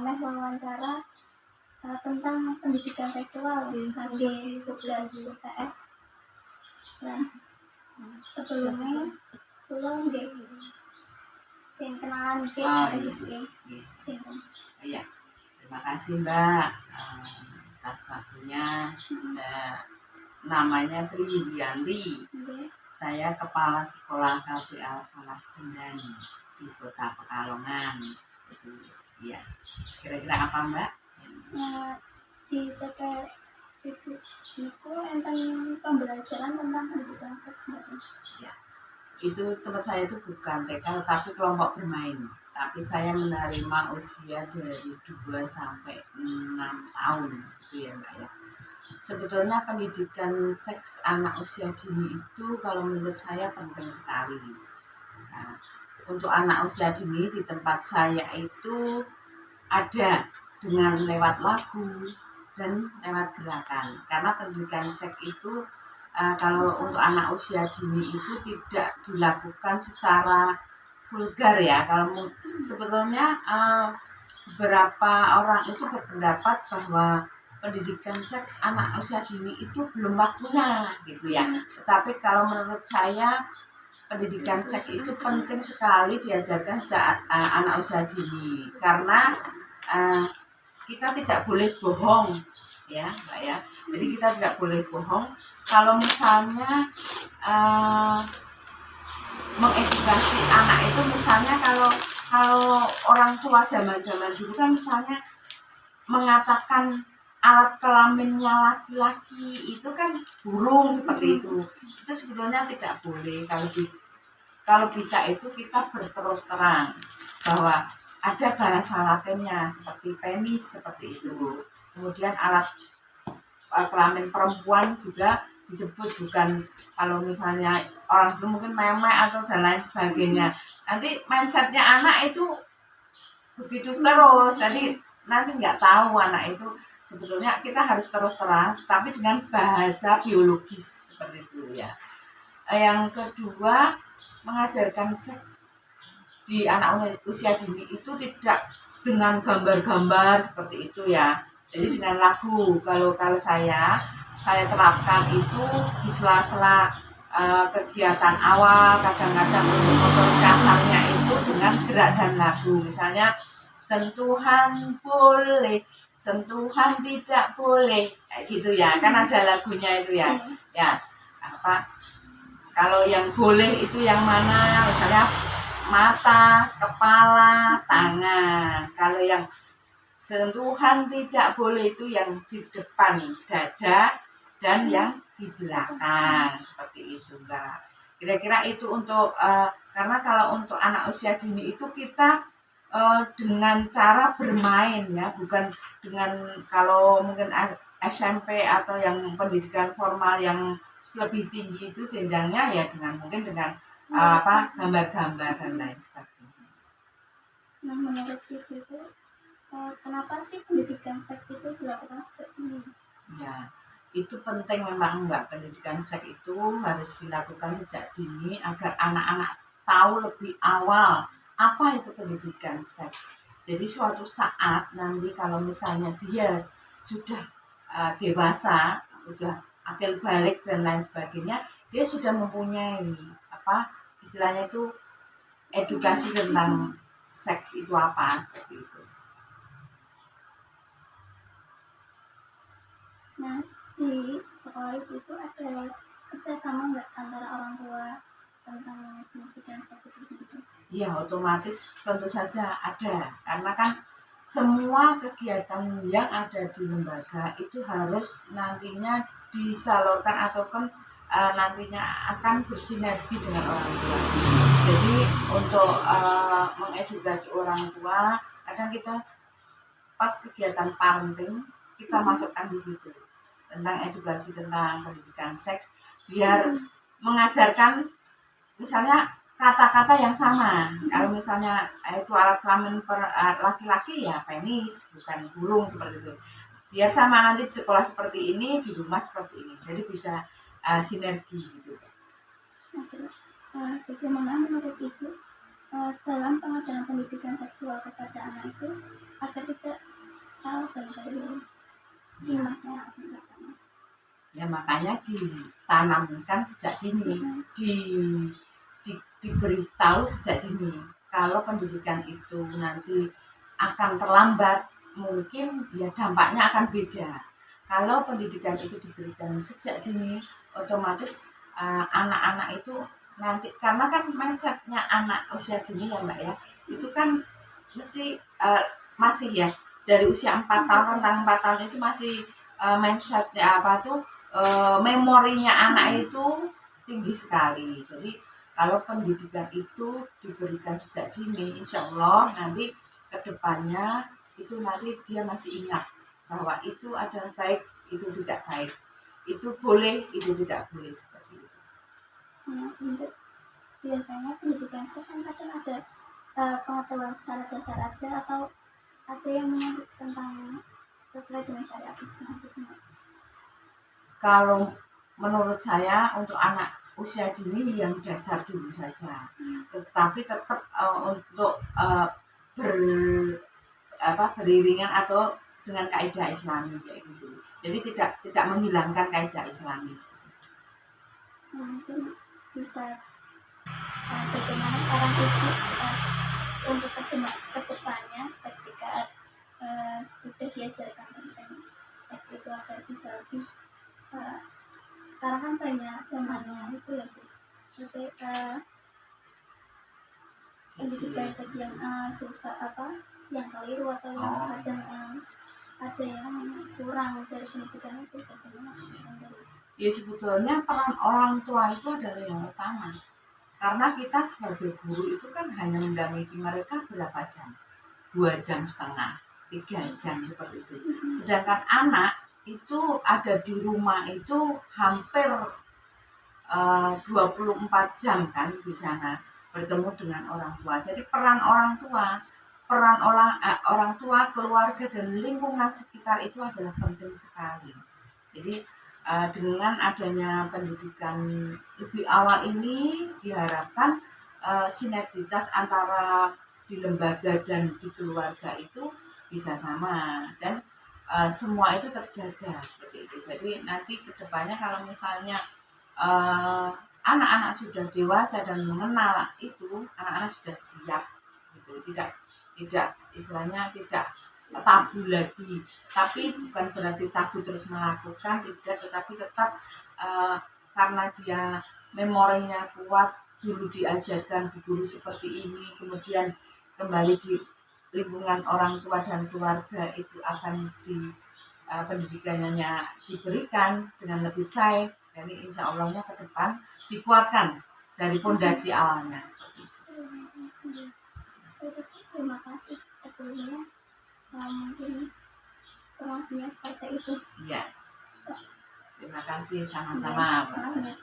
meh wawancara tentang pendidikan seksual di KG 12 UTS. Nah, sebelumnya belum pengen kenalan Iya, terima kasih Mbak atas waktunya. Namanya Tri Yulianti. Saya Kepala Sekolah KPA Falah Kendani di Kota Pekalongan. Iya. Kira-kira apa Mbak? Di TK itu tentang pembelajaran tentang pendidikan seks. Ya. Itu tempat saya itu bukan TK tapi kelompok bermain. Tapi saya menerima usia dari 2 sampai 6 tahun gitu ya Mbak ya. Sebetulnya pendidikan seks anak usia dini itu kalau menurut saya penting sekali. Nah, untuk anak usia dini di tempat saya itu ada dengan lewat lagu dan lewat gerakan. Karena pendidikan seks itu kalau untuk anak usia dini itu tidak dilakukan secara vulgar ya. Kalau sebetulnya beberapa orang itu berpendapat bahwa pendidikan seks anak usia dini itu belum waktunya gitu ya. Tetapi kalau menurut saya pendidikan seks itu penting sekali diajarkan saat anak usia dini karena kita tidak boleh bohong ya Mbak ya. Jadi kita tidak boleh bohong kalau misalnya mengedukasi anak itu misalnya kalau orang tua zaman-zaman dulu kan misalnya mengatakan alat kelaminnya laki-laki itu kan burung seperti itu sebetulnya tidak boleh. Kalau bisa itu kita berterus terang bahwa ada bahasa latinnya seperti penis seperti itu. Kemudian alat kelamin perempuan juga disebut bukan kalau misalnya orang dulu mungkin meme atau dan lain sebagainya. Nanti mindsetnya anak itu begitu terus. Jadi nanti nggak tahu anak itu sebetulnya kita harus terus terang tapi dengan bahasa biologis seperti itu ya. Yang kedua, mengajarkan seks di anak usia dini itu tidak dengan gambar-gambar seperti itu ya. Jadi dengan lagu. Kalau saya terapkan itu di sela-sela kegiatan awal, kadang-kadang untuk motor kasarnya itu dengan gerak dan lagu. Misalnya sentuhan boleh, sentuhan tidak boleh, kayak gitu ya. Kan ada lagunya itu ya. Ya, apa? Kalau yang boleh itu yang mana? Misalnya mata, kepala, tangan. Kalau yang sentuhan tidak boleh itu yang di depan dada dan yang di belakang seperti itu Mbak. Kira-kira itu untuk karena kalau untuk anak usia dini itu kita dengan cara bermain ya, bukan dengan kalau mungkin SMP atau yang pendidikan formal yang lebih tinggi itu jenjangnya ya mungkin dengan gambar-gambar dan lain sebagainya. Nah menurut itu kenapa sih pendidikan seks itu dilakukan sejak dini? Ya, itu penting memang Mbak. Pendidikan seks itu harus dilakukan sejak dini agar anak-anak tahu lebih awal apa itu pendidikan seks. Jadi suatu saat nanti kalau misalnya dia sudah dewasa, sudah akil balik dan lain sebagainya, dia sudah mempunyai istilahnya itu edukasi tentang seks itu apa seperti itu. Nah di sekolah itu ada kerjasama nggak antara orang tua tentang pendidikan seks itu? Ya otomatis tentu saja ada karena kan semua kegiatan yang ada di lembaga itu harus nantinya disalurkan ataupun nantinya akan bersinergi dengan orang tua. Jadi untuk mengedukasi orang tua kadang kita pas kegiatan parenting kita masukkan di situ tentang edukasi tentang pendidikan seks biar mengajarkan misalnya kata-kata yang sama. Kalau misalnya itu alat kelamin laki-laki ya penis bukan burung seperti itu. Biar sama nanti di sekolah seperti ini, di rumah seperti ini. Jadi bisa sinergi gitu. Bagaimana menurut Ibu dalam pengajaran pendidikan seksual kepada anak itu agar tidak dari masnya pendapatnya. Ya makanya ditanamkan sejak dini, diberitahu sejak dini. Kalau pendidikan itu nanti akan terlambat, mungkin ya dampaknya akan beda. Kalau pendidikan itu diberikan sejak dini, otomatis anak-anak itu nanti, karena kan mindsetnya anak usia dini ya Mbak ya, itu kan mesti masih ya dari usia 4 tahun tentang 4 tahun itu masih mindsetnya apa tuh, memorinya anak itu tinggi sekali. Jadi kalau pendidikan itu diberikan sejak dini, insya Allah nanti kedepannya itu nanti dia masih ingat bahwa itu adalah baik, itu tidak baik, itu boleh, itu tidak boleh, seperti itu. Untuk biasanya pendidikan itu kan kadang ada pengetahuan secara dasar aja atau ada yang menyangkut tentang sesuai dengan syariat Islam gitu. Kalau menurut saya untuk anak usia dini yang dasar dulu saja, tetapi tetap untuk beriringan atau dengan kaidah Islami kayak gitu. Jadi tidak menghilangkan kaidah Islami. Mungkin bisa bagaimana cara ibu untuk kedepannya ketika sudah diajarkan tentang seks itu agar bisa lebih sekarang kan banyak zamannya itu ya Bu. Jadi pendidikan seks yang susah apa yang keliru atau yang kadang ada yang kurang dari pendidikan itu bagaimana? Ya sebetulnya peran orang tua itu adalah yang utama. Karena kita sebagai guru itu kan hanya mendampingi mereka berapa jam? 2,5 jam, 3 jam seperti itu. Sedangkan anak itu ada di rumah itu hampir 24 jam kan di sana bertemu dengan orang tua. Jadi peran orang tua, keluarga dan lingkungan sekitar itu adalah penting sekali. Jadi dengan adanya pendidikan lebih awal ini diharapkan sinergitas antara di lembaga dan di keluarga itu bisa sama dan semua itu terjaga seperti itu. Jadi nanti kedepannya kalau misalnya anak-anak sudah dewasa dan mengenal itu, anak-anak sudah siap gitu, tidak istilahnya tidak tabu lagi, tapi bukan berarti tabu terus melakukan, tidak, tetapi tetap karena dia memorinya kuat, dulu diajarkan di guru seperti ini, kemudian kembali di lingkungan orang tua dan keluarga itu akan pendidikannya diberikan dengan lebih baik, jadi insya Allahnya ke depan dikuatkan dari fondasi awalnya. Terima kasih sebelumnya. Mungkin kurang lebihnya seperti itu. Iya. Terima kasih sama-sama. Ya,